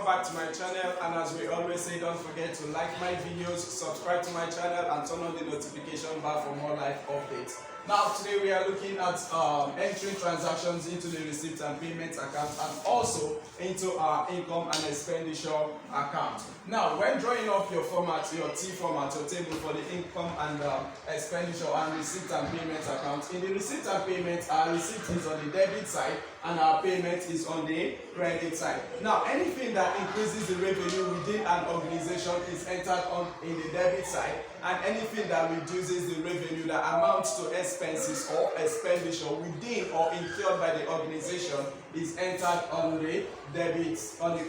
back to my channel, and as we always say, don't forget to like my videos, subscribe to my channel, and turn on the notification bar for more live updates. Now today we are looking at entering transactions into the receipt and payment account and also into our income and expenditure account. Now when drawing up your format, your T format, your table for the income and expenditure and receipt and payment account, in the receipt and payment, our receipt is on the debit side and our payment is on the credit side. Now anything that increases the revenue within an organization is entered on in the debit side, and anything that reduces the revenue that amounts to expenses or expenditure within or incurred by the organization is entered on the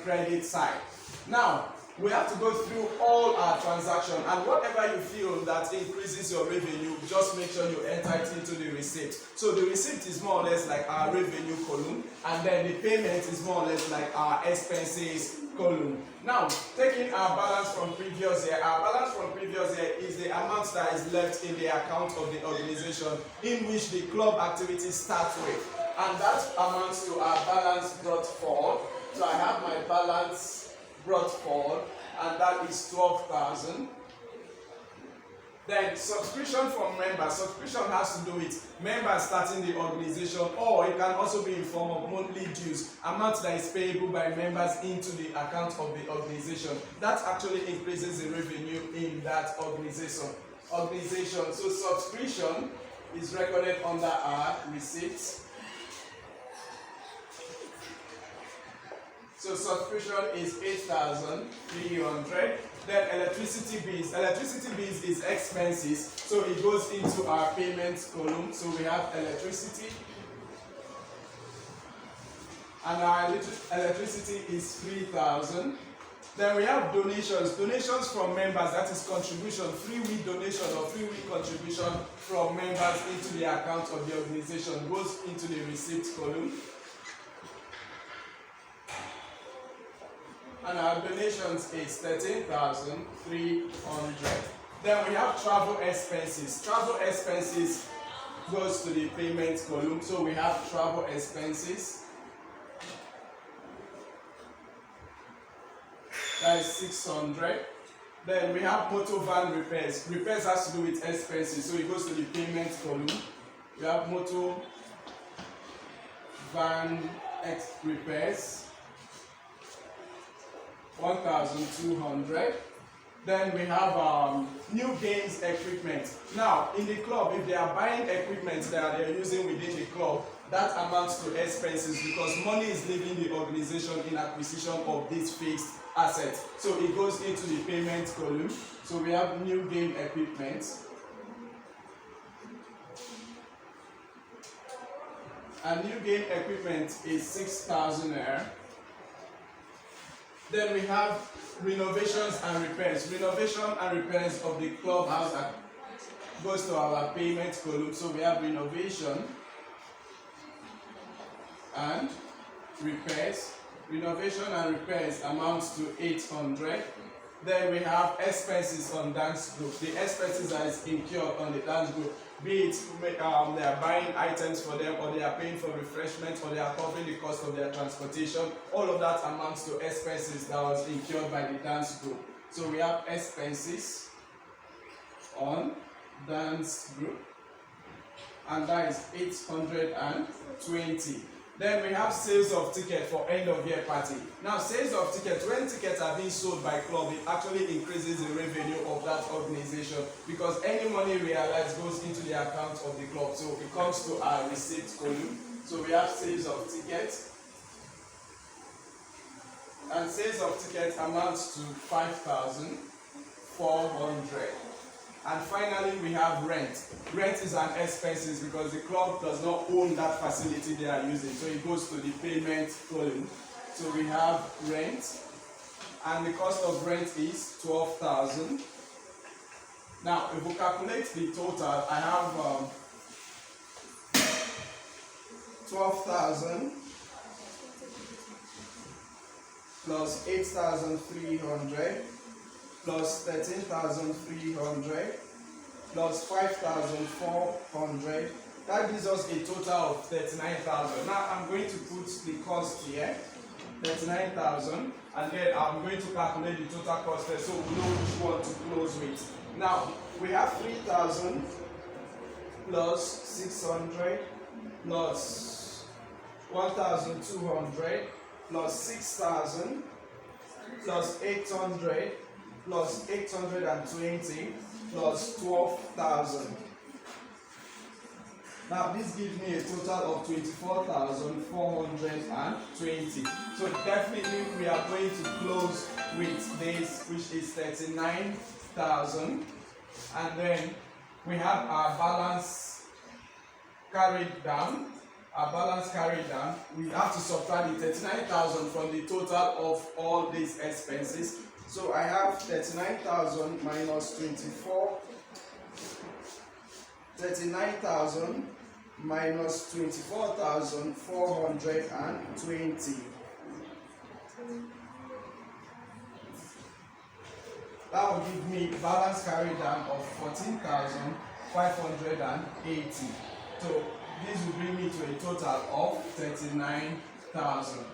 credit side. Now we have to go through all our transactions, and whatever you feel that increases your revenue, just make sure you enter it into the receipt. So the receipt is more or less like our revenue column, and then the payment is more or less like our expenses column. Now, taking our balance from previous year, our balance from previous year is the amount that is left in the account of the organization in which the club activity starts with, and that amounts to our balance brought forward. So I have my balance brought forward, and that is 12,000. Then subscription from members. Subscription has to do with members starting the organization, or it can also be in form of monthly dues, amount that is payable by members into the account of the organization. That actually increases the revenue in that organization. So subscription is recorded under our receipts. So subscription is 8,300. Then electricity bills. Electricity bills is expenses, so it goes into our payments column. So we have electricity, and our electricity is 3,000. Then we have donations. Donations from members, that is contribution, free-will donation or free-will contribution from members into the account of the organization goes into the receipt column. And our donations is 13,300. Then we have travel expenses. Travel expenses goes to the payment column. So we have travel expenses. That is 600. Then we have motor van repairs. Repairs has to do with expenses, so it goes to the payment column. We have motor van repairs. 1,200. Then we have new games equipment. Now in the club, if they are buying equipment that they are using within the club, that amounts to expenses because money is leaving the organization in acquisition of this fixed asset. So it goes into the payment column. So we have new game equipment. And new game equipment is 6,000 naira. Then we have renovations and repairs. Renovation and repairs of the clubhouse goes to our payment column. So we have renovation and repairs. Renovation and repairs amounts to 800. Then we have expenses on dance group. The expenses that is incurred on the dance group, be it they are buying items for them, or they are paying for refreshment, or they are covering the cost of their transportation. All of that amounts to expenses that was incurred by the dance group. So we have expenses on dance group, and that is 820. Then we have sales of tickets for end of year party. Now sales of tickets, when tickets are being sold by club, it actually increases the revenue of that organization because any money realized goes into the account of the club. So it comes to our receipt column. So we have sales of tickets. And sales of tickets amounts to 5,400. And finally, we have rent. Rent is an expenses because the club does not own that facility they are using. So it goes to the payment column. So we have rent, and the cost of rent is 12,000. Now, if we calculate the total, I have 12,000 plus 8,300. Plus 13,300 plus 5,400. That gives us a total of 39,000. Now I'm going to put the cost here. 39,000, and then I'm going to calculate the total cost there so we know which one to close with. Now we have 3,000 plus 600 plus 1,200 plus 6,000 plus 800 plus 820 plus 12,000. Now this gives me a total of 24,420. So definitely we are going to close with this, which is 39,000, and then we have our balance carried down. Our balance carried down, we have to subtract the 39,000 from the total of all these expenses. So I have 39,000 minus 39,000 minus 24,420. That will give me balance carried down of 14,580. So this will bring me to a total of 39,000.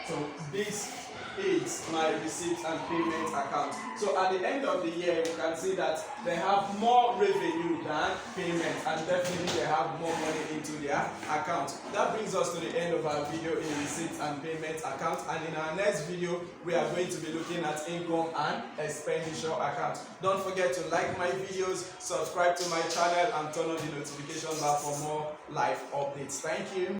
So this is my receipt and payment account. So at the end of the year, you can see that they have more revenue than payment, and definitely they have more money into their account. That brings us to the end of our video in receipt and payment account, and in our next video, we are going to be looking at income and expenditure account. Don't forget to like my videos, subscribe to my channel, and turn on the notification bell for more live updates. Thank you.